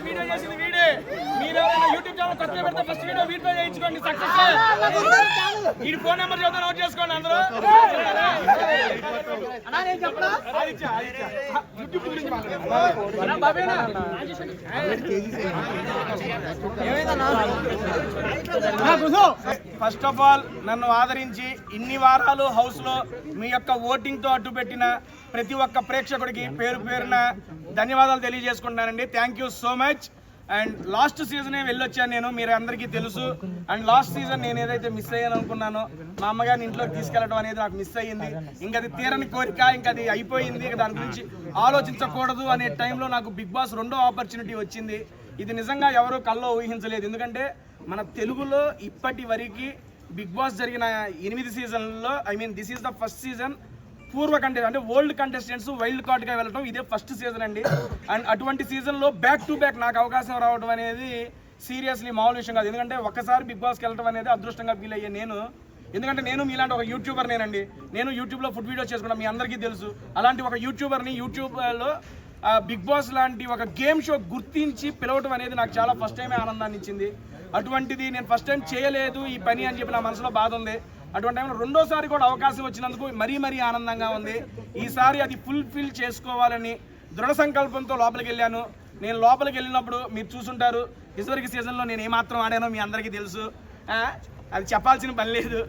Video చేసింది వీడే. మీరు యూట్యూబ్ ఛానల్ కొత్తగా పెడితే ఫస్ట్ వీడియో వీడితో చేయించుకోండి. సక్సెస్. ఈ ఫోన్ నెంబర్ చదువు నోట్ చేసుకోండి అందరూ. ఫస్ట్ ఆఫ్ ఆల్ నన్ను ఆదరించి ఇన్ని వారాలు హౌస్ లో మీ యొక్క ఓటింగ్ తో అడ్డు పెట్టిన ప్రతి ఒక్క ప్రేక్షకుడికి పేరు పేరున ధన్యవాదాలు తెలియజేసుకుంటున్నానండి. Thank you so much. And last సీజనే వెళ్ళొచ్చాను నేను, మీరు అందరికీ తెలుసు. అండ్ లాస్ట్ సీజన్ నేను ఏదైతే మిస్ అయ్యాను అనుకున్నానో మా అమ్మగారిని ఇంట్లోకి తీసుకెళ్ళడం అనేది నాకు మిస్ అయ్యింది. ఇంకా అది తీరని కోరిక, ఇంకా అది అయిపోయింది. దాని గురించి ఆలోచించకూడదు అనే టైంలో నాకు బిగ్ బాస్ 2వ ఆపర్చునిటీ వచ్చింది. ఇది నిజంగా ఎవరూ కల్లో ఊహించలేదు. ఎందుకంటే మన తెలుగులో ఇప్పటి వరకు బిగ్ బాస్ జరిగిన 8 సీజన్లలో this is the first season పూర్వ కంటెస్టెంట్ అంటే ఓల్డ్ కంటెస్టెంట్స్ వైల్డ్ కార్డ్గా వెళ్ళడం ఇదే ఫస్ట్ సీజన్ అండి. అండ్ అటువంటి సీజన్లో బ్యాక్ టు బ్యాక్ నాకు అవకాశం రావడం అనేది సీరియస్లీ మామూలు విషయం కాదు. ఎందుకంటే ఒక్కసారి బిగ్ బాస్కి వెళ్ళడం అనేది అదృష్టంగా ఫీల్ అయ్యే నేను. ఎందుకంటే నేను మీలాంటి ఒక యూట్యూబర్ నేనండి. నేను యూట్యూబ్లో ఫుడ్ వీడియోస్ చేసుకున్నాను, మీ అందరికీ తెలుసు. అలాంటి ఒక యూట్యూబర్ని యూట్యూబ్లో బిగ్ బాస్ లాంటి ఒక గేమ్ షో గుర్తించి పిలవటం అనేది నాకు చాలా ఫస్ట్ టైమే ఆనందాన్ని ఇచ్చింది. అటువంటిది నేను ఫస్ట్ టైం చేయలేదు ఈ పని అని చెప్పి నా మనసులో బాధ ఉంది. అటువంటి టైంలో 2వసారి కూడా అవకాశం వచ్చినందుకు మరీ ఆనందంగా ఉంది. ఈసారి అది ఫుల్ఫిల్ చేసుకోవాలని దృఢ సంకల్పంతో లోపలికి వెళ్ళాను. నేను లోపలికి వెళ్ళినప్పుడు మీరు చూసుంటారు, ఇదివరకు సీజన్లో నేను ఏమాత్రం ఆడానో మీ అందరికీ తెలుసు. అది చెప్పాల్సిన పని లేదు.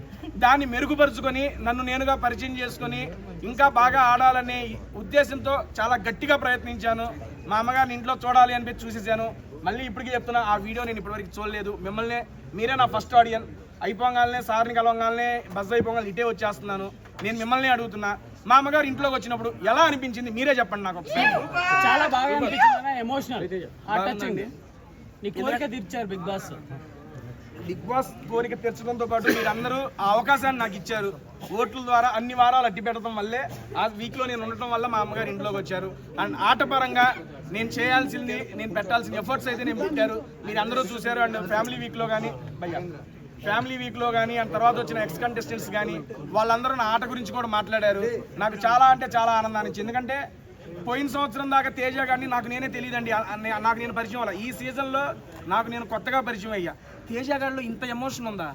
దాన్ని మెరుగుపరుచుకొని నన్ను నేనుగా పరిచయం చేసుకొని ఇంకా బాగా ఆడాలనే ఉద్దేశంతో చాలా గట్టిగా ప్రయత్నించాను. మా అమ్మగారిని ఇంట్లో చూడాలి అనిపించి చూసేసాను. మళ్ళీ ఇప్పటికీ చెప్తున్నా, ఆ వీడియో నేను ఇప్పటివరకు చూడలేదు. మీరే నా ఫస్ట్ ఆడియన్. అయిపోగానే సార్ని కలవగానే బస్ అయిపోగానే ఇటే వచ్చేస్తున్నాను. నేను మిమ్మల్ని అడుగుతున్నా, మా అమ్మగారు ఇంట్లోకి వచ్చినప్పుడు ఎలా అనిపించింది మీరే చెప్పండి నాకు. చాలా బాగా అనిపించింది, ఎమోషనల్ అండి. నీ కోరిక తీర్చారు బిగ్ బాస్. బిగ్ బాస్ కోరిక తెచ్చడంతో పాటు మీరందరూ ఆ అవకాశాన్ని నాకు ఇచ్చారు. ఓట్ల ద్వారా అన్ని వారాలు అడ్డు పెట్టడం వల్లే ఆ వీక్లో నేను ఉండటం వల్ల మా అమ్మగారు ఇంట్లోకి వచ్చారు. అండ్ ఆటపరంగా నేను చేయాల్సింది, నేను పెట్టాల్సిన ఎఫర్ట్స్ అయితే నేను పెట్టారు, మీరు అందరూ చూశారు. అండ్ ఫ్యామిలీ వీక్లో కానీ అండ్ తర్వాత వచ్చిన ఎక్స్ కంటెస్టెంట్స్ కానీ వాళ్ళందరూ నా ఆట గురించి కూడా మాట్లాడారు. నాకు చాలా అంటే చాలా ఆనందాన్ని ఇచ్చింది. ఎందుకంటే పోయిన సంవత్సరం దాకా తేజ గారిని నాకు నేనే తెలియదండి, నాకు నేను పరిచయం అవ్వాలి. ఈ సీజన్లో నాకు నేను కొత్తగా పరిచయం అయ్యా. తేజ గారిలో ఇంత ఎమోషన్ ఉందా,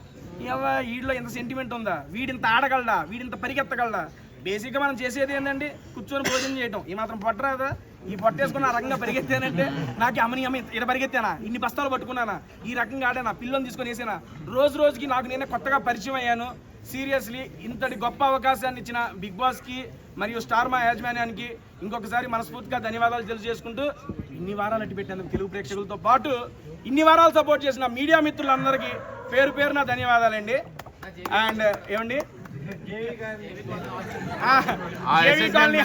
వీడిలో ఇంత సెంటిమెంట్ ఉందా, వీడింత ఆడగలడా, వీడింత పరిగెత్తగలడా. బేసిక్గా మనం చేసేది ఏంటండి, కూర్చొని భోజనం చేయటం. ఈ మాత్రం పొట్టరాదా, ఈ పొట్టేసుకుని ఆ రకంగా పరిగెత్తానంటే నాకు అమ్మని ఇలా పరిగెత్తానా, ఇన్ని బస్తాలు పట్టుకున్నానా, ఈ రకంగా ఆడానా, పిల్లల్ని తీసుకొని వేసానా. రోజుకి నాకు నేనే కొత్తగా పరిచయం అయ్యాను. సీరియస్లీ ఇంతటి గొప్ప అవకాశాన్ని ఇచ్చిన బిగ్ బాస్కి మరియు స్టార్ మా యాజమాన్యానికి ఇంకొకసారి మనస్ఫూర్తిగా ధన్యవాదాలు తెలియజేసుకుంటూ, ఇన్ని వారాలు అట్టి పెట్టేందుకు తెలుగు ప్రేక్షకులతో పాటు ఇన్ని వారాలు సపోర్ట్ చేసిన మీడియా మిత్రులందరికీ పేరు పేరున ధన్యవాదాలండి. అండ్ ఏమండి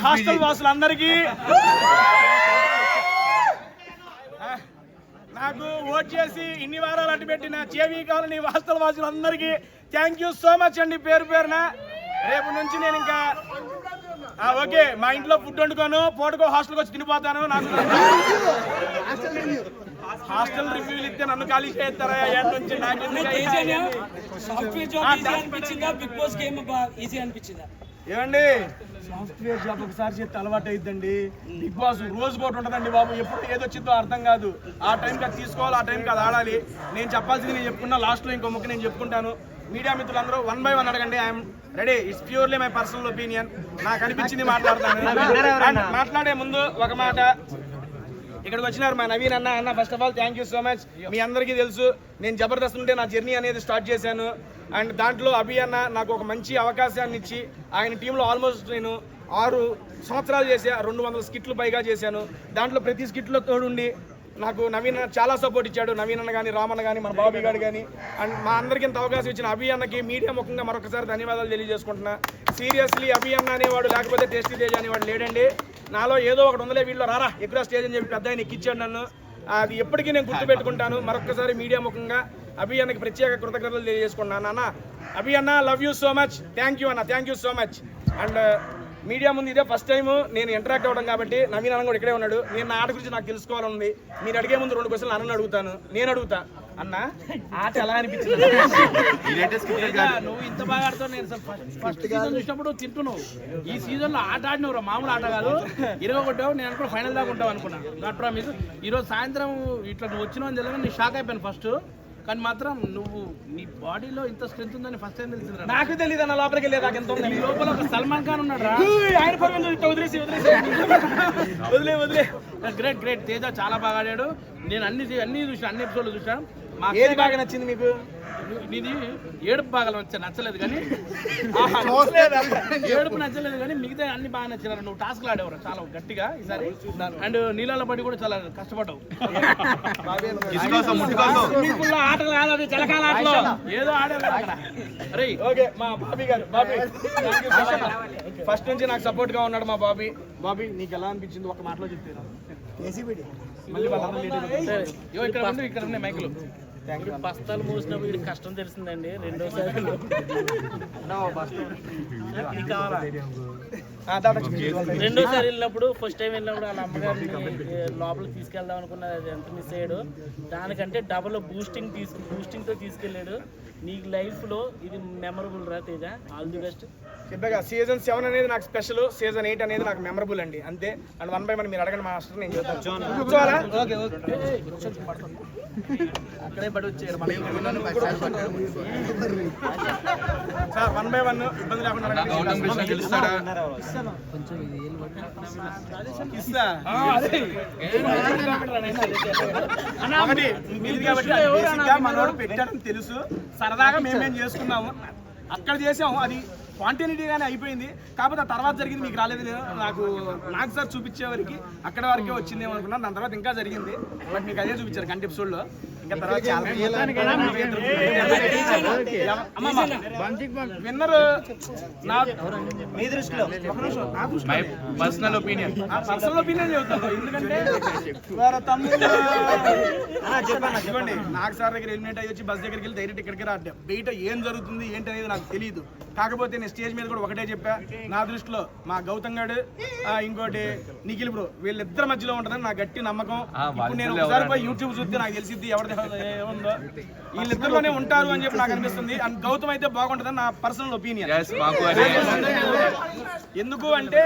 హాస్టల్ వాసులందరికీ, నాకు ఓట్ చేసి ఇన్ని వారాలు అడ్డు పెట్టిన జేవీ కాలనీ హాస్టల్ వాసులందరికీ థ్యాంక్ యూ సో మచ్ అండి పేరు పేరున. రేపు నుంచి నేను ఇంకా ఓకే మా ఇంట్లో ఫుడ్ వండుకోను, పూటకో హాస్టల్కి వచ్చి తినిపోతాను. నాకు హాస్టల్ రివ్యూలు ఇస్తే నన్ను ఖాళీ చేస్తారా నుంచి ఏమండి. సాఫ్ట్వేర్ జాబ్ ఒకసారి చేస్తే అలవాటు అయిద్దండి. బిగ్ బాస్ రోజు కూడా ఉంటుందండి బాబు, ఎప్పుడు ఏదొచ్చిందో అర్థం కాదు. ఆ టైంకి అది తీసుకోవాలి, ఆ టైంకి అది ఆడాలి. నేను చెప్పాల్సింది నేను చెప్పుకున్నా, లాస్ట్లో ఇంకో ముక్క నేను చెప్పుకుంటాను. మీడియా మిత్రులందరూ 1 by 1 అడగండి, I'm ready. It's purely my personal opinion. నాకు అనిపించింది మాట్లాడతాను. మాట్లాడే ముందు ఒక మాట, ఇక్కడికి వచ్చినారు మా నవీన్ అన్న. First of all thank you so much. మీ అందరికీ తెలుసు నేను జబర్దస్త్ ఉంటే నా జర్నీ అనేది స్టార్ట్ చేశాను. అండ్ దాంట్లో అభి అన్న నాకు ఒక మంచి అవకాశాన్ని ఇచ్చి ఆయన టీంలో ఆల్మోస్ట్ నేను 6 సంవత్సరాలు చేశా. 200 స్కిట్లు పైగా చేశాను. దాంట్లో ప్రతి స్కిట్లో తోడుండి నాకు నవీన్ అన్న చాలా సపోర్ట్ ఇచ్చాడు. నవీన్ అన్న కానీ, రామన్న కానీ, మన బాబీ గారు కానీ, అండ్ మా అందరికీ ఇంత అవకాశం ఇచ్చిన అభి అన్నకి మీడియా ముఖంగా మరొకసారి ధన్యవాదాలు తెలియజేసుకుంటున్నా. సీరియస్లీ అభి అన్న అనేవాడు లేకపోతే టేస్టీ తేజ అనేవాడు లేడండి. నాలో ఏదో ఒకటి ఉందలే, వీళ్ళు రారా ఎక్కువ స్టేజ్ అని చెప్పి పెద్ద ఆయన ఎక్కిచ్చాడు నన్ను. అది ఎప్పటికీ నేను గుర్తుపెట్టుకుంటాను. మరొకసారి మీడియా ముఖంగా అభి అన్నకి ప్రత్యేక కృతజ్ఞతలు తెలియజేసుకుంటున్నాను. అన్న అభి అన్న, love you so much. Thank you అన్న, thank you so much. And media ముందు ఇదే ఫస్ట్ టైం నేను ఇంటరాక్ట్ అవ్వడం కాబట్టి నవీన్ అన్న కూడా ఇక్కడే ఉన్నాడు. నేను నా ఆట గురించి నాకు తెలుసుకోవాలని ఉంది. మీరు అడిగే ముందు 2 క్వశ్చన్లు అన్నని అడుగుతాను. నేను అడుగుతా, అన్న ఆట ఎలా అనిపించింది? నువ్వు ఇంత బాగా ఆడుతావు. నేను ఫస్ట్ సీజన్ చూసినప్పుడు తింటున్నావు. ఈ సీజన్ లో ఆట ఆడినవు, మామూలు ఆట కాదు. 20 కొట్టావు. నేను అనుకున్నా ఫైనల్ దాకా ఉంటావు అనుకున్నా. Not promise. ఈరోజు సాయంత్రం ఇట్లా నువ్వు వచ్చినావు అని తెలియదు. నేను షాక్ అయిపోయాను ఫస్ట్. కానీ మాత్రం నువ్వు నీ బాడీలో ఇంత స్ట్రెంత్ ఉందని ఫస్ట్ టైం తెలిసింది. నాకు తెలియదు అన్న, లోపలికి వెళ్ళేది నాకు ఎంత ఉంది. నీ లోపల ఒక సల్మాన్ ఖాన్ ఉన్నాడు రా. ఆయన వదిలేసి వదిలే. Great great. తేజ చాలా బాగా ఆడాడు. నేను అన్ని చూసాను, అన్ని ఎపిసోడ్లు చూసాను. ఏది బాగా నచ్చింది మీకు? నీది ఏడుపు బాగా నచ్చలేదు కానీ ఏడుపు నచ్చలేదు కానీ మిగతా అన్ని బాగా నచ్చినారు. నువ్వు టాస్క్లు ఆడేవారు చాలా గట్టిగా ఈసారి. అండ్ నీళ్ళ పడి కూడా చాలా కష్టపడ్డావు. ఆటలు కాదు, అది చిలకాల ఆటలో ఏదో ఆడేవారు అక్కడ. అరే ఓకే, మా బాబీ గారు. ఫస్ట్ నుంచి నాకు సపోర్ట్ గా ఉన్నాడు మా బాబీ. బాబీ నీకు ఎలా అనిపించింది ఒక మాటలో చెప్తాను. మళ్ళీ ఇక్కడ ఉన్నాయి మైకులు. బస్తాలు మోసినప్పుడు వీడికి కష్టం తెలిసిందండి. రెండోసారి వెళ్ళినప్పుడు, ఫస్ట్ టైం వెళ్ళినప్పుడు వాళ్ళ అమ్మగారిని లోపలికి తీసుకెళ్దాం అనుకున్నది. అది ఎంత మిస్ అయ్యాడు. దానికంటే డబుల్ బూస్టింగ్తో తీసుకెళ్ళాడు. నీకు లైఫ్లో ఇది మెమరబుల్ రా తేజ. All the best. చెప్పాగా సీజన్ 7 అనేది నాకు స్పెషల్, సీజన్ 8 అనేది నాకు మెమరబుల్ అండి. అంతే. అండ్ 1 by 1 మీరు అడగండి మాస్టర్, నేను చెప్తాను. అక్కడే పడి వచ్చారు సార్. 1 by 1 ఇబ్బంది లేకుండా మనోడు పెట్టాడని తెలుసు. సరదాగా మేమేం చేసుకున్నాము, అక్కడ చేసాము. అది స్పాంటేనిటీగానే అయిపోయింది. కాకపోతే ఆ తర్వాత జరిగింది మీకు రాలేదు. నాకు సార్ చూపించే వరకు అక్కడ వరకే వచ్చిందేమో అనుకున్నాను. దాని తర్వాత ఇంకా జరిగింది. బట్ మీకు అదే చూపించారు గంట ఎపిసోడ్లో. ఇంకా తర్వాత విన్నర్ మీ దృష్టిలో పర్సనల్ ఒపీనియన్ చెబుతాను. ఎందుకంటే ఇవ్వండి, నాకు సార్ దగ్గర ఎలిమినేట్ అయ్యి వచ్చి బస్ దగ్గరికి వెళ్ళి డైరెక్ట్ ఇక్కడికి రాడ్డా. బయట ఏం జరుగుతుంది ఏంటి అనేది నాకు తెలియదు. కాకపోతే నేను స్టేజ్ మీద కూడా ఒకటే చెప్పా, నా దృష్టిలో మా గౌతమ్ గారు ఇంకోటి నిఖిల్ బ్రో వీళ్ళిద్దరి మధ్యలో ఉంటుందని నా గట్టి నమ్మకం. ఇప్పుడు నేను ఒకసారి పోయి యూట్యూబ్ చూస్తే నాకు తెలిసిద్ది ఎవరిది ఏముందో. వీళ్ళిద్దరిలోనే ఉంటారు అని చెప్పి నాకు అనిపిస్తుంది. అండ్ గౌతమ్ అయితే బాగుంటుందని నా పర్సనల్ ఒపీనియన్. ఎందుకు అంటే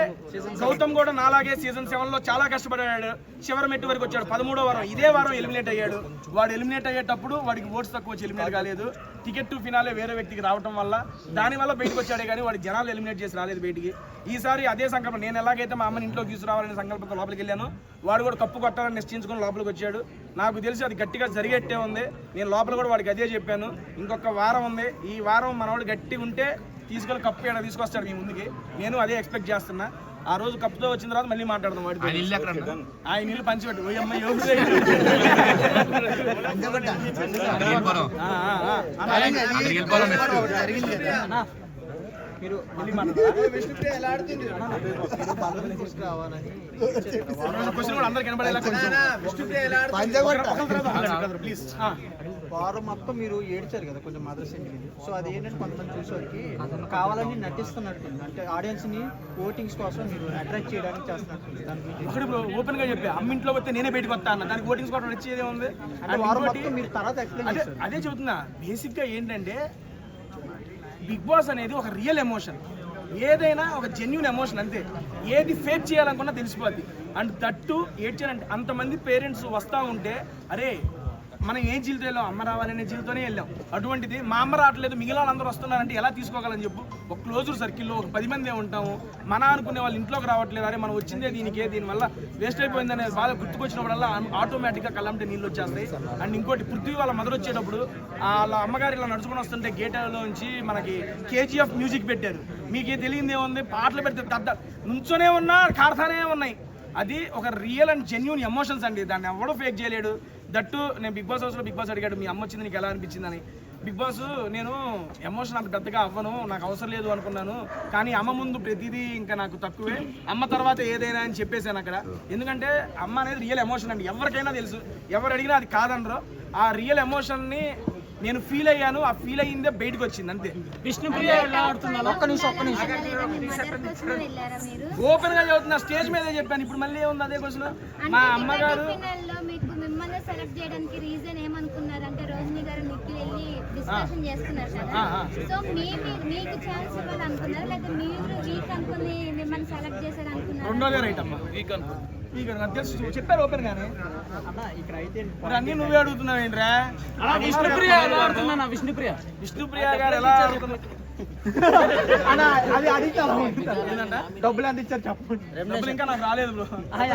గౌతమ్ కూడా నాలాగే సీజన్ 7లో చాలా కష్టపడ్డాడు. చివరి మెట్టు వరకు వచ్చాడు. 13వ వారం ఇదే వారం ఎలిమినేట్ అయ్యాడు. వాడు ఎలిమినేట్ అయ్యేటప్పుడు వాడికి ఓట్స్ తక్కువ వచ్చి ఎలిమినేట్ కాలేదు. టికెట్ టు ఫినాలే వేరే వ్యక్తికి రావడం వల్ల దానివల్ల బయటకు వచ్చాడే కానీ వాడి జనాలు ఎలిమినేట్ చేసి రాలేదు బయటికి. ఈసారి అదే సంకల్పం, నేను ఎలాగైతే మా అమ్మని ఇంట్లోకి తీసుకురావాలనే సంకల్పంతో లోపలికి వెళ్ళాను. వాడు కూడా కప్పు కొట్టాలని నిశ్చయించుకొని లోపలికి వచ్చాడు. నాకు తెలిసి అది గట్టిగా జరిగేట్టే ఉంది. నేను లోపల కూడా వాడికి అదే చెప్పాను. ఇంకొక వారం ఉంది. ఈ వారం మనవాడు గట్టిగా ఉంటే తీసుకొని కప్పు ఏడా తీసుకొస్తాడు మీ ముందుకి. నేను అదే ఎక్స్పెక్ట్ చేస్తున్నా. ఆ రోజు కప్పుతో వచ్చిన తర్వాత మళ్ళీ మాట్లాడదాం. వాడితో ఆయన ఇల్లు పంచిపెట్టు ఓ అమ్మాయి మీరు క్వశ్చన్ కూడా అందరికి వినపడేలా ప్లీజ్. వారం మొత్తం మీరు ఏడ్చారు కదా కొంచెం మదర్ సెంటిమెంట్. సో అది ఏంటంటే కొంతమంది చూసేవారికి కావాలని నటిస్తున్నట్టు, అంటే ఆడియన్స్ ని ఓటింగ్స్ కోసం మీరు అట్రాక్ట్ చేయడానికి చేస్తున్నట్టు. ఒకటి ఓపెన్ గా చెప్పా, అమ్మ ఇంట్లో వస్తే నేనే బయటకు వస్తా అన్న. దానికి ఓటింగ్స్ కోసం నచ్చేదే ఉంది. వారం మొత్తం మీరు తర్వాత ఎక్స్ప్లెయిన్ చేస్తారు. అదే చెబుతున్నా. బేసిక్ గా ఏంటంటే బిగ్ బాస్ అనేది ఒక రియల్ ఎమోషన్. ఏదైనా ఒక జెన్యూన్ ఎమోషన్ అంతే. ఏది ఫేక్ చేయాలనుకున్నా తెలిసిపోద్ది. అండ్ దట్టు ఏడ్చారంటే అంతమంది పేరెంట్స్ వస్తూ ఉంటే అరే మనం ఏ జీవితం వెళ్ళాం, అమ్మ రావాలనే జీవితంతోనే వెళ్ళాం. అటువంటిది మా అమ్మ రావట్లేదు మిగిలిన వాళ్ళందరూ వస్తున్నారంటే ఎలా తీసుకోగలని చెప్పు. ఒక క్లోజ్డ్ సర్కిల్లో ఒక 10 మందే ఉంటాము. మన అనుకునే వాళ్ళు ఇంట్లోకి రావట్లేదు, అరే మనం వచ్చిందే దీనికే, దీనివల్ల వేస్ట్ అయిపోయిందనే బాధ గుర్తుకొచ్చినప్పుడల్లా ఆటోమేటిక్గా కళ్ళంటే నీళ్ళు వచ్చేస్తాయి. అండ్ ఇంకోటి పృథ్వీ వాళ్ళ మదర్ వచ్చేటప్పుడు వాళ్ళ అమ్మగారు ఇలా నడుచుకుని వస్తుంటే గేట్లోంచి మనకి KGF మ్యూజిక్ పెట్టారు. మీకే తెలియదు ఏముంది, పాటలు పెడితే నుంచోనే ఉన్నా కాడతానే ఉన్నాయి. అది ఒక రియల్ అండ్ జెన్యూన్ ఎమోషన్స్ అండి. దాన్ని ఎవడో ఫేక్ చేయలేడు. దట్టు నేను బిగ్ బాస్ హౌస్లో బిగ్ బాస్ అడిగాడు మీ అమ్మ వచ్చింది నీకు ఎలా అనిపించిందని. బిగ్ బాస్ నేను ఎమోషన్ అంత పెద్దగా అవ్వను, నాకు అవసరం లేదు అనుకున్నాను. కానీ అమ్మ ముందు ప్రతిదీ ఇంకా నాకు తక్కువే, అమ్మ తర్వాత ఏదైనా అని చెప్పేశాను అక్కడ. ఎందుకంటే అమ్మ అనేది రియల్ ఎమోషన్ అండి. ఎవరికైనా తెలుసు, ఎవరు అడిగినా అది కాదనరు. ఆ రియల్ ఎమోషన్ని నేను ఫీల్ అయ్యాను, ఆ ఫీల్ అయ్యిందే బయటకు వచ్చింది అంతే. విష్ణుప్రియ ఎలా ఆడుతున్నారు? ఒక్క నిమిషం ఓపెన్ గా చదువుతున్నా, స్టేజ్ మీదే చెప్పాను. ఇప్పుడు మళ్ళీ ఏముంది అదే క్వశ్చన్. మా అమ్మగారు మిమ్మల్ని సెలెక్ట్ చేయడానికి రీజన్ ఏమనుకున్నారు అంటే రోహిణి గారు నిఖిల్ వెళ్ళి డిస్కషన్ చేస్తున్నారు కదా, సో మీకు ఛాన్స్ ఇవ్వాలనుకున్నారు లేదా మీరు వీక్ అనుకుని మిమ్మల్ని సెలెక్ట్ చేశారు అనుకున్నారు? రెండోదే రైట్ అమ్మా, వీక్ అనుకో. వీక్ నాకు తెలుసు, చెప్పారు ఓపెన్ గానే. అన్న ఇక్కడ అయితే మరి అన్ని నువ్వే అడుగుతున్నావు ఏంట్రా? విష్ణుప్రియ ఎలా ఆడుతున్నా? విష్ణుప్రియ గారు ఎలా ఆడుతున్నారు? అన్న అది అడిగితాను ఏంటంట? డబ్బులు ఎంత ఇచ్చారు చెప్పండి. డబ్బులు ఇంకా నాకు రాలేదు బ్రో.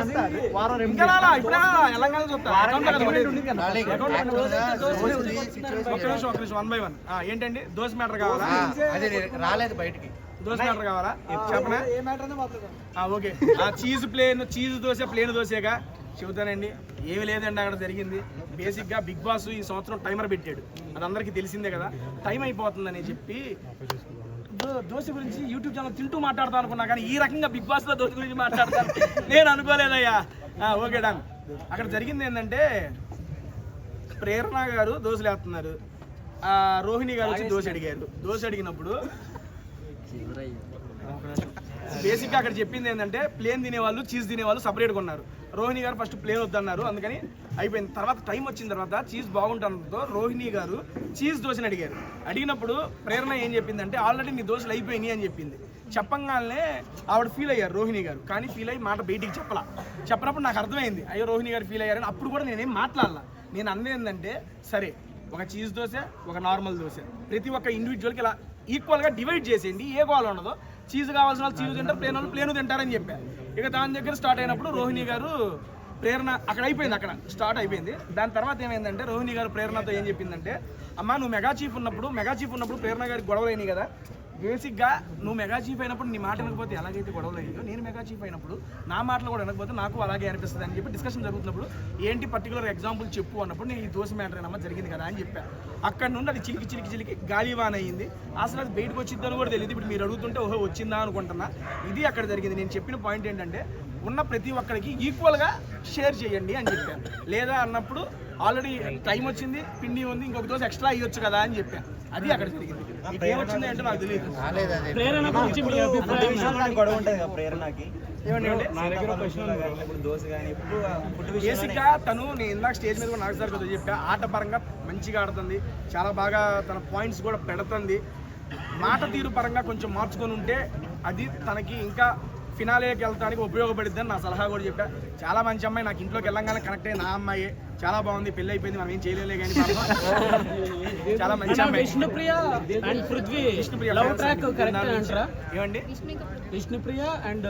ఎంత అది? వారం ఇంకా రాలా, ఇప్పుడే ఎలాగ చెప్తా. అకౌంట్లో కదా పడేది. ఒక్క నిమిషం 1 by 1. ఏంటండి దోశ మ్యాటర్ కావాలా? రాలేదు బయటికి. దోశ మ్యాటర్ కావాలా చెప్పనా? ఏ మ్యాటర్ అనే మాట్లాడదాం. ఓకే. చీజ్ దోశ ప్లేన్ దోశగా చెబుతానండి. ఏమి లేదండి అక్కడ జరిగింది. బేసిక్గా బిగ్ బాస్ ఈ సంవత్సరం టైమర్ పెట్టాడు, అది అందరికీ తెలిసిందే కదా. టైం అయిపోతుందని చెప్పి దోశ గురించి యూట్యూబ్ ఛానల్ తింటూ మాట్లాడతాను అనుకున్నా, కానీ ఈ రకంగా బిగ్ బాస్లో దోశ గురించి మాట్లాడతాను నేను అనుకోలేదయ్యా. Okay done. అక్కడ జరిగింది ఏంటంటే ప్రేరణ గారు దోశలు వేస్తున్నారు, రోహిణి గారు వచ్చి దోశ అడిగారు. దోశ అడిగినప్పుడు బేసిక్గా అక్కడ చెప్పింది ఏంటంటే ప్లేన్ తినేవాళ్ళు చీజ్ తినేవాళ్ళు సపరేట్గా ఉన్నారు. రోహిణి గారు ఫస్ట్ ప్లేన్ వద్దన్నారు, అందుకని అయిపోయింది. తర్వాత టైం వచ్చిన తర్వాత చీజ్ బాగుంటుందో రోహిణి గారు చీజ్ దోశని అడిగారు. అడిగినప్పుడు ప్రేరణ ఏం చెప్పిందంటే ఆల్రెడీ నీ దోశలు అయిపోయినాయి అని చెప్పింది. చెప్పంగానే ఆవిడ ఫీల్ అయ్యారు రోహిణి గారు, కానీ ఫీల్ అయ్యి మాట బయటికి చెప్పినప్పుడు నాకు అర్థమైంది అయ్యో రోహిణి గారు ఫీల్ అయ్యారని. అప్పుడు కూడా నేనేం మాట్లాడాల. నేను అన్నది ఏంటంటే సరే ఒక చీజ్ దోశ ఒక నార్మల్ దోశ ప్రతి ఒక్క ఇండివిజువల్కి ఇలా ఈక్వల్గా డివైడ్ చేసేయండి, ఏ గోల్ ఉండదు. చీజ్ కావాల్సిన వాళ్ళు చీజ్ తింటారు, ప్లేన్ వాళ్ళు ప్లేను తింటారని చెప్పారు. ఇక దాని దగ్గర స్టార్ట్ అయినప్పుడు రోహిణి గారు ప్రేరణ అక్కడ అయిపోయింది, అక్కడ స్టార్ట్ అయిపోయింది. దాని తర్వాత ఏమైందంటే రోహిణి గారు ప్రేరణతో ఏం చెప్పిందంటే అమ్మ నువ్వు మెగా చీఫ్ ఉన్నప్పుడు ప్రేరణ గారికి గొడవలు అయినాయి కదా. బేసిక్గా నువ్వు మెగా చీఫ్ అయినప్పుడు నీ మాట వినకపోతే ఎలాగైతే గొడవలు అయ్యాయో నేను మెగా చీఫ్ అయినప్పుడు నా మాటలు కూడా వినకపోతే నాకు అలాగే అనిపిస్తుంది అని చెప్పి డిస్కషన్ జరుగుతున్నప్పుడు ఏంటి పర్టికులర్ ఎగ్జాంపుల్ చెప్పు అన్నప్పుడు నేను ఈ దోశ మ్యాటర్ ఏమన్నా జరిగింది కదా అని చెప్పాను. అక్కడ నుండి అది చిలికి గాలివాన్ అయ్యింది. అసలు అది బయటకు వచ్చిద్దని కూడా తెలియదు. ఇప్పుడు మీరు అడుగుతుంటే ఓహో వచ్చిందా అనుకుంటున్నా. ఇది అక్కడ జరిగింది. నేను చెప్పిన పాయింట్ ఏంటంటే ఉన్న ప్రతి ఒక్కరికి ఈక్వల్గా షేర్ చేయండి అని చెప్పాను. లేదా అన్నప్పుడు ఆల్రెడీ టైం వచ్చింది, పిండి ఉంది, ఇంకొక దోశ ఎక్స్ట్రా అయ్యొచ్చు కదా అని చెప్పాను. అది అక్కడ జరిగింది. ఏమొచ్చింది అంటే నాకు తెలియదు. బేసిక్గా తను నేను ఇందాక స్టేజ్ మీద కూడా నాకు సార్ కదా చెప్పా, ఆట పరంగా మంచిగా ఆడుతుంది, చాలా బాగా తన పాయింట్స్ కూడా పెడుతుంది. మాట తీరు పరంగా కొంచెం మార్చుకొని ఉంటే అది తనకి ఇంకా ఫినాలేకి వెళ్తానికి ఉపయోగపడుద్దని నా సలహా కూడా చెప్పా. చాలా మంచి అమ్మాయి, నాకు ఇంట్లోకి వెళ్ళంగానే కనెక్ట్ అయ్యి నా అమ్మాయి చాలా బాగుంది, పెళ్ళి అయిపోయింది, మనం ఏం చేయలేలే కానీ చాలా మంచి అమ్మాయి. Vishnupriya and Prithvi love track correct అంటారా? ఏమండి Vishnupriya and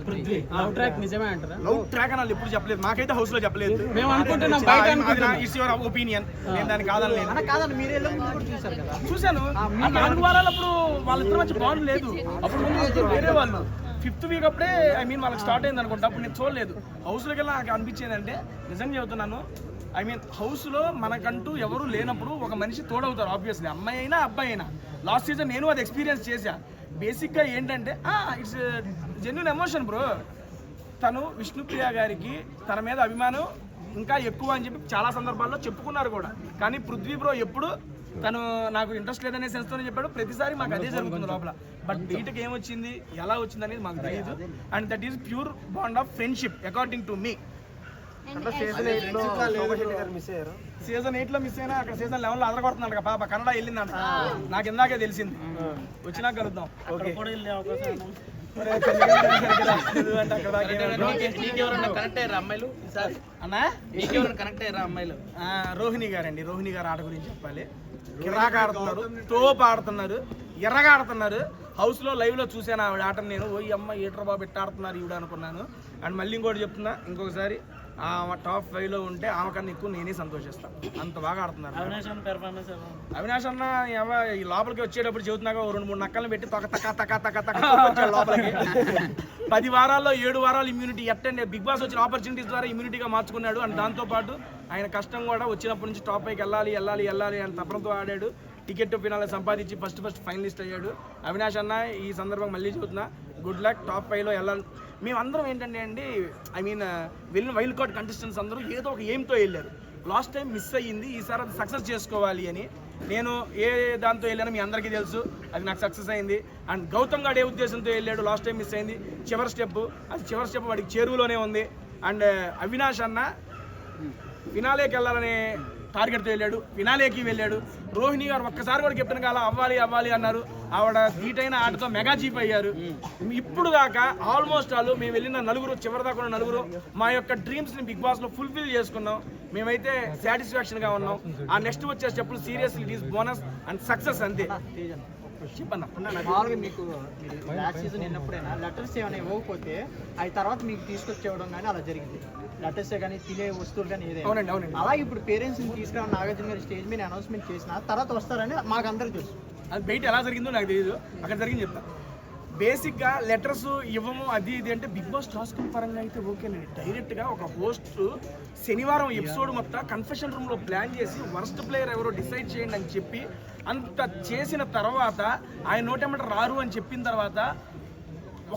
Prithvi love track నిజమే అంటారా? లవ్ ట్రాక్ అని వాళ్ళు ఎప్పుడు చెప్పలేదు, మాకైతే హౌస్ లో చెప్పలేదు. మేము అనుకుంటున్నాం బయట అనుకుంటున్నాం. ఇట్స్ యువర్ ఒపీనియన్, నేను దాన్ని కాదనలేదు. కాదండి మీరు వెళ్ళే ముందు కూడా చూశారు కదా. చూశాను. 4 వారాలప్పుడు వాళ్ళిద్దరు మంచి బాండ్ లేదు. అప్పుడు ముందు వేరే వాళ్ళు 5th వీక్ అప్పుడే వాళ్ళకి స్టార్ట్ అయింది అనుకుంటా. అప్పుడు నేను చూడలేదు. హౌస్లోకి వెళ్ళి నాకు అనిపించేది అంటే నిజంగా చెబుతున్నాను, హౌస్లో మనకంటూ ఎవరు లేనప్పుడు ఒక మనిషి తోడవుతారు ఆబ్వియస్లీ, అమ్మాయి అయినా అబ్బాయి అయినా. లాస్ట్ సీజన్ నేను అది ఎక్స్పీరియన్స్ చేశా. బేసిక్గా ఏంటంటే ఇట్స్ జెన్యూన్ ఎమోషన్ బ్రో. తను విష్ణుప్రియ గారికి తన మీద అభిమానం ఇంకా ఎక్కువ అని చెప్పి చాలా సందర్భాల్లో చెప్పుకున్నారు కూడా. కానీ పృథ్వీ బ్రో ఎప్పుడు తను నాకు ఇంట్రెస్ట్ లేదనే సెన్స్తోనే చెప్పాడు. ప్రతిసారి మాకు అదే జరుగుతుంది లోపల. బట్ బయటకు ఏమొచ్చింది ఎలా వచ్చింది అనేది మాకు తెలియదు. And that is pure bond of friendship according to me. Season 8లో మిస్ అయినా అక్కడ సీజన్ 11లో అదరగొడుతున్నాడు కదా పాప, కన్నడ వెళ్ళిందంట. నాకు ఇందాకే తెలిసింది, వచ్చినాక కలుద్దాం. ఓకే రోహిణి గారండి, రోహిణి గారు ఆట గురించి చెప్పాలి. కిరాక్ ఆడుతున్నారు, తోపు ఆడుతున్నారు, ఎర్రగా ఆడుతున్నారు. హౌస్ లో లైవ్ లో చూసాను ఆవిడ ఆటను. నేను ఓ అమ్మ ఏట్రా బాబు ఎట్ట ఆడుతున్నారు ఈవిడ అనుకున్నాను. అండ్ మళ్ళీ ఇంకోటి చెప్తున్నా, ఇంకొకసారి టాప్ 5లో ఉంటే ఆమె కన్నా ఎక్కువ నేనే సంతోషిస్తాను, అంత బాగా ఆడుతున్నారు. అవినాష్ అన్న ఈ లోపలికి వచ్చేటప్పుడు చెబుతున్నాక 2-3 నక్కలను పెట్టి తక్క లోపలికి 10 వారాల్లో 7 వారాలు ఇమ్యూనిటీ ఎట్టండి బిగ్ బాస్ వచ్చిన ఆపర్చునిటీస్ ద్వారా ఇమ్యూనిటీగా మార్చుకున్నాడు. అండ్ దాంతోపాటు ఆయన కష్టం కూడా వచ్చినప్పటి నుంచి టాప్ 5కి వెళ్ళాలి అని తపనతో ఆడాడు. టికెట్ ఫినాలే సంపాదించి ఫస్ట్ ఫైనలిస్ట్ అయ్యాడు. అవినాష్ అన్న ఈ సందర్భంగా మళ్ళీ చెబుతున్నా, గుడ్ లక్, టాప్ 5లో వెళ్ళాలి. మేమందరం ఏంటంటే అండి, వెళ్ళిన వైల్డ్ కార్డ్ కంటెస్టెంట్స్ అందరూ ఏదో ఒక ఎయిమ్తో వెళ్ళారు. లాస్ట్ టైం మిస్ అయ్యింది, ఈసారి అది సక్సెస్ చేసుకోవాలి అని నేను ఏ దాంతో వెళ్ళానో మీ అందరికీ తెలుసు, అది నాకు సక్సెస్ అయింది. అండ్ గౌతమ్ గారు ఏ ఉద్దేశంతో వెళ్ళాడు, లాస్ట్ టైం మిస్ అయింది చివరి స్టెప్, అది చివరి స్టెప్ వాడికి చేరువలోనే ఉంది. అండ్ అవినాష్ అన్న ఫినాలేకి వెళ్ళాలనే టార్గెట్తో వెళ్ళాడు, ఫినాలేకి వెళ్ళాడు. రోహిణి గారు ఒక్కసారి కూడా కెప్టెన్ కాల అవ్వాలి అన్నారు, ఆవిడ ధీటైన ఆటతో మెగా చీఫ్ అయ్యారు. ఇప్పుడు దాకా ఆల్మోస్ట్ వాళ్ళు మేము వెళ్ళిన నలుగురు, చివరి దాకా ఉన్న నలుగురు మా యొక్క డ్రీమ్స్ని బిగ్ బాస్లో ఫుల్ఫిల్ చేసుకున్నాం. మేమైతే సాటిస్ఫాక్షన్గా ఉన్నాం. ఆ నెక్స్ట్ వచ్చే స్టెప్పులు seriously it is bonus and success అంతే. చెప్పన్నా మామూలుగా మీకు లాస్ట్ సీజన్ వెళ్ళినప్పుడైనా లెటర్స్ ఏమైనా ఇవ్వకపోతే అవి తర్వాత మీకు తీసుకొచ్చేవడం కానీ అలా జరిగింది, లెటర్సే కానీ తినే వస్తువులు కానీ ఏదైనా. అవునండి. అలాగే ఇప్పుడు పేరెంట్స్ని తీసుకురావడం నాగార్జున గారు స్టేజ్ మీద అనౌన్స్మెంట్ చేసిన తర్వాత వస్తారని మాకు అందరికీ తెలుసు. అది బయట ఎలా జరిగిందో నాకు తెలియదు, అక్కడ జరిగింది చెప్తా. బేసిక్గా లెటర్స్ ఇవ్వము అది ఇది అంటే బిగ్ బాస్ టాస్క్ పరంగా అయితే ఓకేనండి. డైరెక్ట్గా ఒక హోస్ట్ శనివారం ఎపిసోడ్ మొత్తం కన్ఫెషన్ రూమ్లో ప్లాన్ చేసి వర్స్ట్ ప్లేయర్ ఎవరో డిసైడ్ చేయండి అని చెప్పి అంత చేసిన తర్వాత ఆయన నోటెమ్మట రారు అని చెప్పిన తర్వాత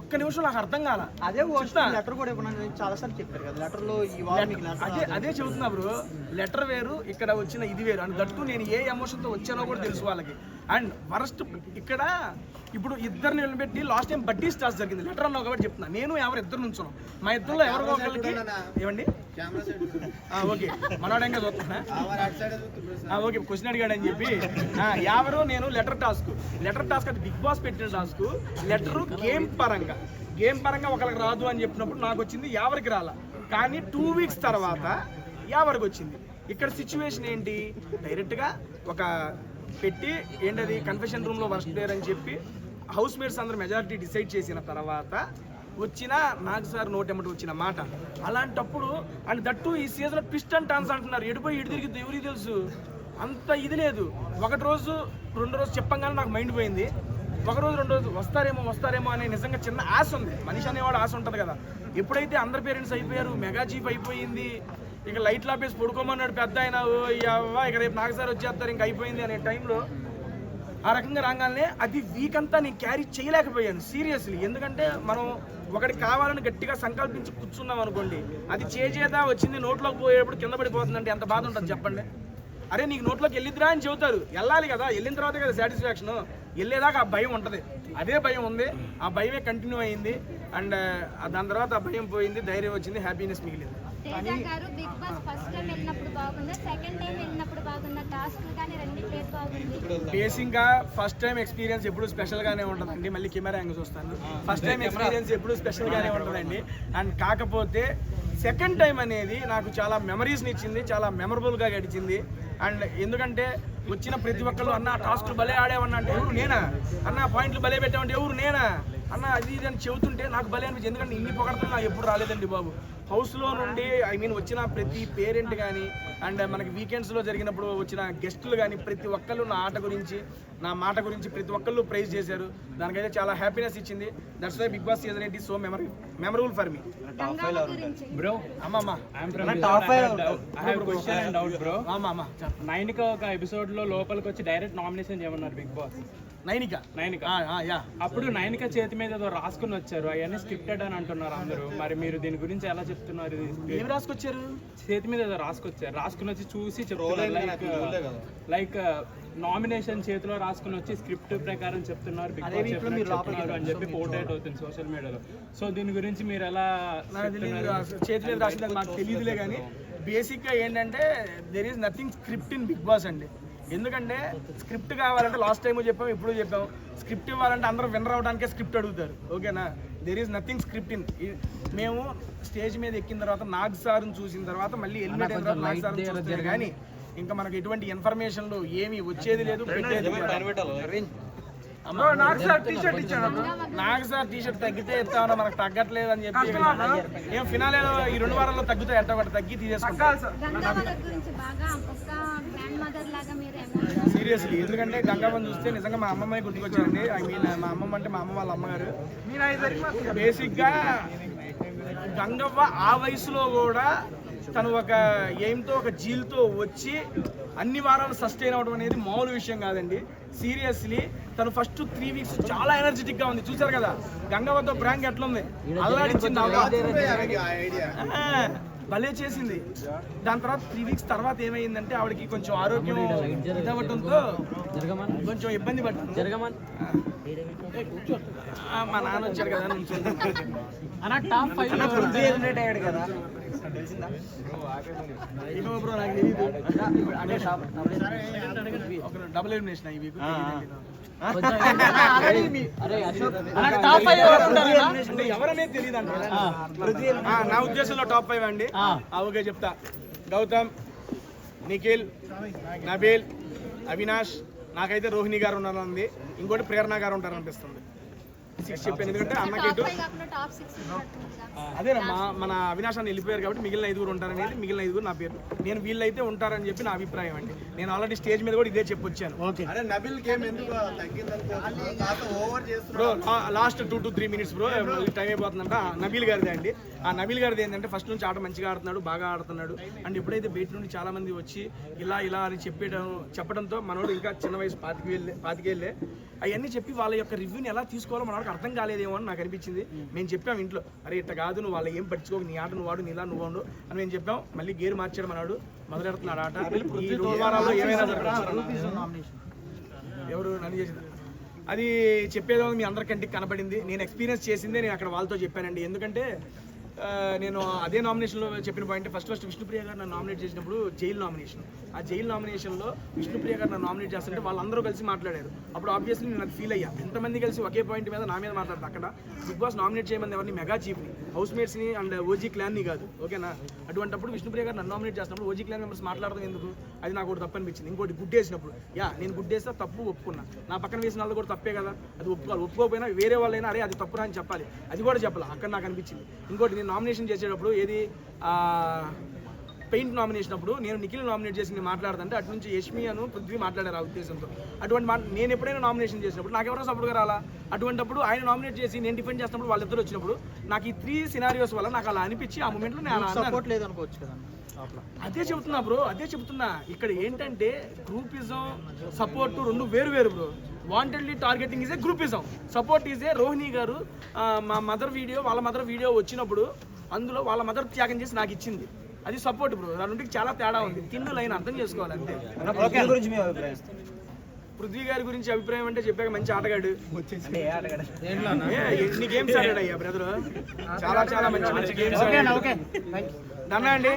ఒక్క నిమిషం నాకు అర్థం కాల. అదే లెటర్ కూడా ఇవ్వడానికి చాలాసార్లు చెప్పారు కదా, లెటర్లో ఈ అదే చెబుతున్నా బ్రో, లెటర్ వేరు ఇక్కడ వచ్చిన ఇది వేరు. అండ్ దట్టు నేను ఏ ఎమోషన్తో వచ్చానో కూడా తెలుసు వాళ్ళకి. అండ్ వరస్ట్ ఇక్కడ ఇప్పుడు ఇద్దరిని నిలబెట్టి లాస్ట్ టైం బడ్డీ స్టార్స్ జరిగింది, లెటర్ అన్న ఒకటి చెప్తున్నా, నేను ఎవరు ఇద్దరు నుంచున్నాం, మా ఇద్దరులో ఎవరికో ఒకరికి ఏమండి ఓకే మనవాడంగా చూస్తున్నా ఓకే క్వశ్చన్ అడిగాడు అని చెప్పి ఎవరు నేను లెటర్ టాస్క్ అది బిగ్ బాస్ పెట్టిన టాస్క్. లెటర్ గేమ్ పరంగా ఒకరికి రాదు అని చెప్పినప్పుడు నాకు వచ్చింది, ఎవరికి రాలా. కానీ 2 weeks తర్వాత ఎవరికి వచ్చింది. ఇక్కడ సిచ్యువేషన్ ఏంటి, డైరెక్ట్గా ఒక పెట్టి ఏంటది కన్ఫెషన్ రూమ్లో వర్స్ట్ ప్లేయర్ అని చెప్పి హౌస్ మేట్స్ అందరూ మెజారిటీ డిసైడ్ చేసిన తర్వాత వచ్చిన నాగ్ సార్ నోటెమ్మటి వచ్చిన మాట. అలాంటప్పుడు అండ్ దట్టు ఈ సీజన్లో ట్విస్ట్ అండ్ టర్న్స్ అంటున్నారు, ఎడిపోయి ఇటు తిరిగి ఎవరికి తెలుసు, అంత ఇది లేదు. ఒకటి రోజు 2 రోజు చెప్పంగానే నాకు మైండ్ పోయింది, ఒక రోజు 2 రోజు వస్తారేమో అనే నిజంగా చిన్న ఆశ ఉంది. మనిషి అనేవాడు ఆశ ఉంటుంది కదా. ఎప్పుడైతే అందరు పేరెంట్స్ అయిపోయారు, మెగా చీఫ్ అయిపోయింది, ఇక లైట్లు ఆపేసి పడుకోమన్నాడు పెద్ద ఆయన, ఇక రేపు నాగ సార్ వచ్చేస్తారు ఇంక అయిపోయింది అనే టైంలో ఆ రకంగా రాగానే అది వీక్ అంతా నేను క్యారీ చేయలేకపోయాను సీరియస్లీ. ఎందుకంటే మనం ఒకటి కావాలని గట్టిగా సంకల్పించి కూర్చున్నాం అనుకోండి, అది చేదా వచ్చింది నోట్లోకి పోయేటప్పుడు కింద పడిపోతుందంటే ఎంత బాధ ఉంటుంది చెప్పండి. అరే నీకు నోట్లోకి వెళ్ళిద్దిరా అని చెబుతారు, వెళ్ళాలి కదా, వెళ్ళిన తర్వాతే కదా సాటిస్ఫాక్షన్. వెళ్ళేదాకా ఆ భయం ఉంటుంది, అదే భయం ఉంది, ఆ భయమే కంటిన్యూ అయింది. అండ్ దాని తర్వాత ఆ భయం పోయింది, ధైర్యం వచ్చింది, హ్యాపీనెస్ మిగిలింది. తేజ గారు బిగ్ బాస్ ఫస్ట్ టైం వెళ్ళినప్పుడు బాగుందా, సెకండ్ టైం వెళ్ళినప్పుడు బాగుందా, టాస్క్ కానీ రెండిట్లో బాగుంది? బేసిక్గా ఫస్ట్ టైం ఎక్స్పీరియన్స్ ఎప్పుడు స్పెషల్ గానే ఉంటుందండి. మళ్ళీ కెమెరా యాంగిల్స్ వస్తాను, ఫస్ట్ టైం ఎక్స్పీరియన్స్ ఎప్పుడు స్పెషల్ గానే ఉంటుందండి. అండ్ కాకపోతే సెకండ్ టైం అనేది నాకు చాలా మెమరీస్ని ఇచ్చింది, చాలా మెమరబుల్గా గడిచింది. అండ్ ఎందుకంటే వచ్చిన ప్రతి ఒక్కరు అన్న టాస్క్లు భలే ఆడేవన్నా అంటే ఎవరు నేనా, అన్న పాయింట్లు భలే పెట్టామంటే ఎవరు నేనా, అన్న అది ఇది అని చెబుతుంటే నాకు భలే అనిపించింది. ఎందుకంటే ఇన్ని పొగడతాను నాకు ఎప్పుడు రాలేదండి బాబు. హౌస్లో నుండి వచ్చిన ప్రతి పేరెంట్ కానీ అండ్ మనకి వీకెండ్స్లో జరిగినప్పుడు వచ్చిన గెస్టులు కానీ ప్రతి ఒక్కళ్ళు నా నా మాట గురించి ప్రతి ఒక్కళ్ళు ప్రైజ్ చేశారు. దానికైతే చాలా హ్యాపీనెస్ ఇచ్చింది. That's why Bigg Boss season 8 is so memorable for me. Bro అమ్మమ్మ నైనిక ఒక ఎపిసోడ్ లో లోపలికి వచ్చి డైరెక్ట్ నామినేషన్ చేయమన్నారు బిగ్ బాస్. నైనిక అప్పుడు నైనిక చేతి మీద ఏదో రాసుకుని వచ్చారు, అవన్నీ స్క్రిప్టెడ్ అని అంటున్నారు అందరూ. మరి మీరు దీని గురించి ఎలా చెప్తున్నారు? ఏం రాసుకొచ్చారు? చేతి మీద ఏదో రాసుకుని వచ్చి చూసి చెప్తున్నారు, లైక్ నామినేషన్ చేతిలో రాసుకుని వచ్చి స్క్రిప్ట్ ప్రకారం చెప్తున్నారు బిగ్ బాస్ చెప్తున్నారు అని చెప్పి పోర్ట్రేట్ అవుతుంది సోషల్ మీడియాలో. సో దీని గురించి మీరు ఎలా చేతి మీద రాసింది నాకు తెలియదులే, కానీ బేసిక్గా ఏంటంటే there is nothing script in Bigg Boss అండి. ఎందుకంటే స్క్రిప్ట్ కావాలంటే లాస్ట్ టైం చెప్పాము, ఇప్పుడు చెప్పాము, స్క్రిప్ట్ ఇవ్వాలంటే అందరూ విన్నర్ అవడానికే స్క్రిప్ట్ అడుగుతారు, ఓకేనా? There is nothing script in. మేము స్టేజ్ మీద ఎక్కిన తర్వాత నాగ్ సార్ని చూసిన తర్వాత మళ్ళీ ఎలిమినేట్ అయిన తర్వాత నాగ్ సార్ని చూస్తారు, కానీ ఇంకా మనకు ఎటువంటి ఇన్ఫర్మేషన్లు ఏమీ వచ్చేది లేదు, పెట్టేది లేదు. నాగ్ సార్ టీ షర్ట్ తగ్గితే ఇస్తామన్నా, మనకు తగ్గట్లేదు అని చెప్పి ఏం ఫినాలేలో ఈ 2 వారాల్లో తగ్గుతాయి, ఎట్ట ఒకటి తగ్గి తీసేసుకుంటాం సీరియస్లీ. ఎందుకంటే గంగావని చూస్తే నిజంగా మా అమ్మమ్మ గుర్తుకొచ్చారండి. ఐ మీన్ మా అమ్మమ్మ అంటే మా అమ్మ వాళ్ళ అమ్మగారు. బేసిక్గా గంగవ్వ ఆ వయసులో కూడా తను ఒక ఎయిమ్తో ఒక జీల్తో వచ్చి అన్ని వారాలు సస్టైన్ అవ్వడం అనేది మామూలు విషయం కాదండి. సీరియస్లీ తను ఫస్ట్ 3 weeks చాలా ఎనర్జెటిక్ గా ఉంది. చూసారు కదా గంగవ్వతో ప్రాంక్ ఎట్లుంది, అల్లాడించింది. భలే చేసింది. దాని తర్వాత 3 వీక్స్ తర్వాత ఏమైందంటే ఆవిడకి కొంచెం ఆరోగ్యం ఇదవ్వడంతో కొంచెం ఇబ్బంది పడుతుంది. మా నాన్న వచ్చారు కదా బ్రో, నాకు తెలియదు. డబుల్ ఎలిమినేషన్ ఈ వీక్. ఎవరనేది తెలియదు అంట. నా ఉద్దేశంలో టాప్ 5 అండి. ఓకే చెప్తా. గౌతమ్, నిఖిల్, నబీల్, అవినాష్, నాకైతే రోహిణి గారు ఉన్నారండి. ఇంకోటి ప్రేరణ గారు ఉంటారు అనిపిస్తుంది. 6 చెప్పాను ఎందుకంటే అన్నకి అదేనమ్మా, మన అవినాష్ అని వెళ్ళిపోయారు కాబట్టి మిగిలిన 5 ఉంటారనేది, మిగిలిన 5 నా పేరు. నేను వీళ్ళైతే ఉంటారని చెప్పి నా అభిప్రాయం అండి. నేను ఆల్రెడీ స్టేజ్ మీద కూడా ఇదే చెప్పొచ్చాను. Bro last 2 to 3 minutes bro, time అయిపోతుందంట. నబీల్ గారిదే అండి. ఆ నబీల్ గారిది ఏంటంటే ఫస్ట్ నుంచి ఆట మంచిగా ఆడుతున్నాడు, బాగా ఆడుతున్నాడు. అండ్ ఎప్పుడైతే బయట నుండి చాలా మంది వచ్చి ఇలా అని చెప్పడంతో మనోడు ఇంకా చిన్న వయసు 25 అవన్నీ చెప్పి వాళ్ళ యొక్క రివ్యూని ఎలా తీసుకోవాలో మనకు అర్థం కాలేదేమో అని నాకు అనిపించింది. మేము చెప్పాం ఇంట్లో, అరే ఇట్లా కాదు, నువ్వు వాళ్ళ ఏం పట్టించుకోక, నీ ఆట నువ్వు వాడు, నీలా నువ్వు ఉండు అని మేము చెప్పాం. మళ్ళీ గేర్ మార్చాడు మనవాడు, మొదలెడుతున్నాడు ఆట. ఈ 2 వారాల్లో ఏమైనా ఎవరు నన్ను చేసింది అది చెప్పేదో మీ అందరికంటికి కనపడింది. నేను ఎక్స్పీరియన్స్ చేసిందే నేను అక్కడ వాళ్ళతో చెప్పానండి. ఎందుకంటే నేను అదే నామినేషన్లో చెప్పిన పాయింట్, ఫస్ట్ విష్ణుప్రియ గారు నన్ను నామినేట్ చేసినప్పుడు జైలు నామినేషన్, ఆ జైలు నామినేషన్లో విష్ణుప్రియ గారు నన్ను నామినేట్ చేస్తుంటే వాళ్ళందరూ కలిసి మాట్లాడారు. అప్పుడు ఆబ్వియస్లీ నేను అది ఫీల్ అయ్యా, ఎంతమంది కలిసి ఒకే పాయింట్ మీద నా మీద మాట్లాడతారు. అక్కడ బిగ్ బాస్ నామినేట్ చేయమని ఎవరిని, మెగా చీఫ్ని, హౌస్ మేట్స్ని అండ్ ఓజీ క్లాన్ని కాదు. ఓకేనా? అటువంటిప్పుడు విష్ణుప్రియ గారు నన్ను నామినేట్ చేసినప్పుడు ఓజీ క్లాన్ మెంబర్స్ మాట్లాడడం ఎందుకు, అది నాకు ఒకటి తప్పు అనిపించింది. ఇంకోటి గుడ్డేసినప్పుడు, నేను గుడ్డేస్తే తప్పు ఒప్పుకున్నా, నా పక్కన వేసిన వాళ్ళు కూడా తప్పే కదా, అది ఒప్పుకోకపోయినా వేరే వాళ్ళైనా అరే అది తప్పురా అని చెప్పాలి, అది కూడా చెప్పాలి. అక్కడ నాకు అనిపించింది. ఇంకోటి, నామినేషన్ చేసేటప్పుడు ఏది పెయింట్ నామినేషన్ అప్పుడు నేను నిఖిల్ నామినేట్ చేసి నేను మాట్లాడుతుంటే అటు నుంచి యష్మి అను పృథ్వీ మాట్లాడారు ఆ ఉద్దేశంతో. అటువంటి నేను ఎప్పుడైనా నామినేషన్ చేసినప్పుడు నాకు ఎవరైనా సపోర్ట్గా రాలా, అటువంటిప్పుడు ఆయన నామినేట్ చేసి నేను డిఫెండ్ చేసినప్పుడు వాళ్ళిద్దరు వచ్చినప్పుడు నాకు ఈ 3 సినారియోస్ వల్ల నాకు అలా అనిపించి ఆ మూమెంట్లో నేను సపోర్ట్ లేదనుకోవచ్చు కదా. అదే చెబుతున్నా బ్రో, అదే చెబుతున్నా. ఇక్కడ ఏంటంటే గ్రూపిజం, సపోర్ట్ 2 వేరు bro. Wantedly targeting is a groupism, support is a Rohini గారు మా మదర్ వీడియో, వాళ్ళ మదర్ వీడియో వచ్చినప్పుడు అందులో వాళ్ళ మదర్ త్యాగం చేసి నాకు ఇచ్చింది, అది సపోర్ట్ బ్రో. రెండింటికి చాలా తేడా ఉంది. తిన్ను లైన్ అర్థం చేసుకోవాలి అంతే. పృథ్వీ గారి గురించి అభిప్రాయం అంటే చెప్పాక మంచి ఆటగాడు, ఎన్ని గేమ్స్ ఆడాడు అయ్యా బ్రదర్, చాలా మంచి గేమ్స్. దన్నా అండి.